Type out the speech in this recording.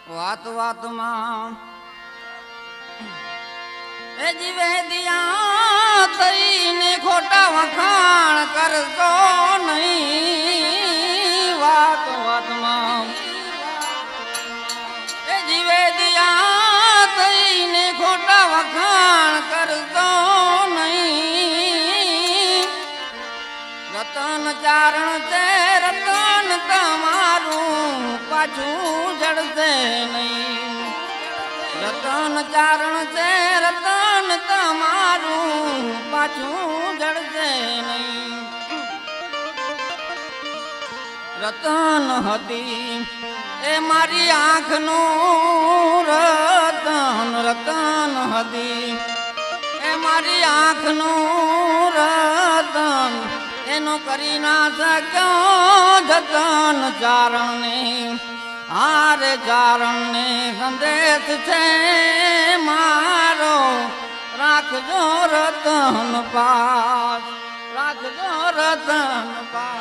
વાત વાતમાં એ જીવે દિયા થઈને ખોટા વખાણ કરતો નહીં. વાત વાતમાં એ જીવે દિયા થઈને ખોટા વખાણ કરતો નહીં. રતન ચારણ છે રતન તમારું પાછું જડશે નહીં. રતન ચારણ છે રતન તમારું પાછું જડશે નહીં. રતન હતી એ મારી આંખનું રતન. રતન હતી એ મારી આંખનું રતન. એનો કરી ના શક્યો જતન ચારણને. હારે ચારણને સંદેશ છે મારો, રાખજો રતન પાસ. રાખજો રતન પાસ.